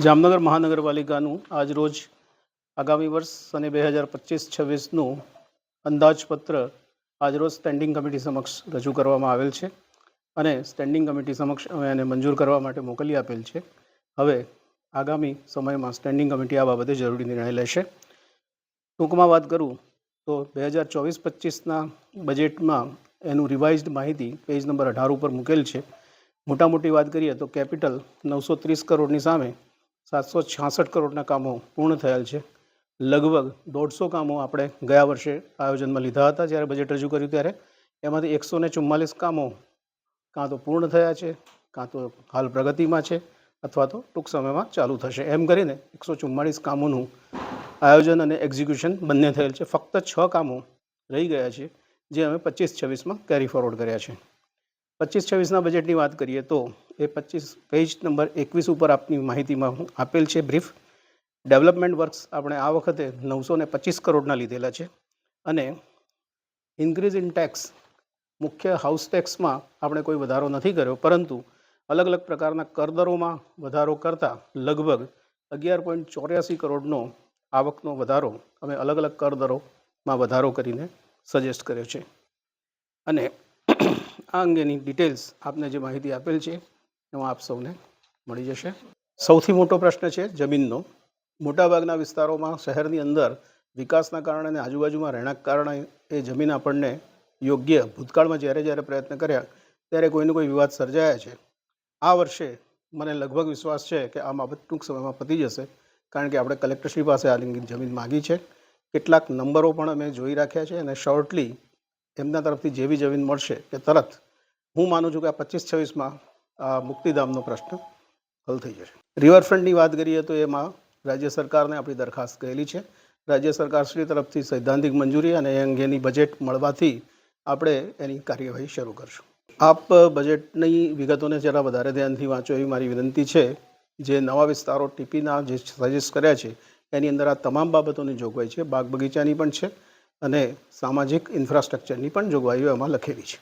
જામનગર મહાનગરપાલિકાનું આજરોજ આગામી વર્ષ અને 2025-26નું અંદાજપત્ર આજરોજ સ્ટેન્ડિંગ કમિટી સમક્ષ રજૂ કરવામાં આવેલ છે અને સ્ટેન્ડિંગ કમિટી સમક્ષ અમે એને મંજૂર કરવા માટે મોકલી આપેલ છે. હવે આગામી સમયમાં સ્ટેન્ડિંગ કમિટી આ બાબતે જરૂરી નિર્ણય લેશે. ટૂંકમાં વાત કરું તો 2024-25ના બજેટમાં એનું રિવાઇઝડ માહિતી પેજ નંબર 18 ઉપર મૂકેલ છે. મોટા મોટી વાત કરીએ તો કેપિટલ 930 કરોડની સામે 766 કરોડના કામો પૂર્ણ થયેલ છે. લગભગ 150 કામો આપણે ગયા વર્ષે આયોજનમાં લીધા હતા જ્યારે બજેટ રજૂ કર્યું ત્યારે. એમાંથી 144 કામો કાં તો પૂર્ણ થયા છે, કાં તો હાલ પ્રગતિમાં છે, અથવા તો ટૂંક સમયમાં ચાલુ થશે. એમ કરીને 144 કામોનું આયોજન અને એક્ઝિક્યુશન બંને થયેલ છે. ફક્ત 6 કામો રહી ગયા છે જે અમે 25-26માં કેરી ફોરવર્ડ કર્યા છે. 25-26ના બજેટની વાત કરીએ તો એ 25 પેજ નંબર 21 ઉપર આપની માહિતીમાં આપેલ છે બ્રીફ. ડેવલપમેન્ટ વર્ક્સ આપણે આ વખતે 925 કરોડના લીધેલા છે અને ઇન્ક્રીઝ ઇન ટેક્સ મુખ્ય હાઉસ ટેક્સમાં આપણે કોઈ વધારો નથી કર્યો, પરંતુ અલગ અલગ પ્રકારના કરદરોમાં વધારો કરતાં લગભગ 11.84 કરોડનો આવકનો વધારો અમે અલગ અલગ કરદરોમાં વધારો કરીને સજેસ્ટ કર્યો છે. અને આ અંગેની ડિટેલ્સ આપને જે માહિતી આપેલ છે એમાં આપ સૌને મળી જશે. સૌથી મોટો પ્રશ્ન છે જમીનનો. મોટાભાગના વિસ્તારોમાં શહેરની અંદર વિકાસના કારણે અને આજુબાજુમાં રહેણાંક કારણે એ જમીન આપણને યોગ્ય ભૂતકાળમાં જ્યારે પ્રયત્ન કર્યા ત્યારે કોઈને કોઈ વિવાદ સર્જાયા છે. આ વર્ષે મને લગભગ વિશ્વાસ છે કે આ બાબત ટૂંક સમયમાં પતી જશે, કારણ કે આપણે કલેક્ટરશ્રી પાસે આ જમીન માગી છે. કેટલાક નંબરો પણ અમે જોઈ રાખ્યા છે અને શોર્ટલી એમના તરફથી જે બી જમીન મળશે કે તરત હું માનું છું કે આ 25-26માં આ મુક્તિધામનો પ્રશ્ન હલ થઈ જશે. રિવરફ્રન્ટની વાત કરીએ તો એમાં રાજ્ય સરકારને આપણી દરખાસ્ત કરેલી છે. રાજ્ય સરકારશ્રી તરફથી સૈદ્ધાંતિક મંજૂરી અને એ અંગેની બજેટ મળવાથી આપણે એની કાર્યવાહી શરૂ કરશું. આપ બજેટની વિગતોને જરા વધારે ધ્યાનથી વાંચો એવી મારી વિનંતી છે. જે નવા વિસ્તારો ટીપીના જે સજેસ્ટ કર્યા છે એની અંદર આ તમામ બાબતોની જોગવાઈ છે. બાગ બગીચાની પણ છે અને સામાજિક ઇન્ફ્રાસ્ટ્રક્ચરની પણ જોગવાઈઓ એમાં લખેલી છે.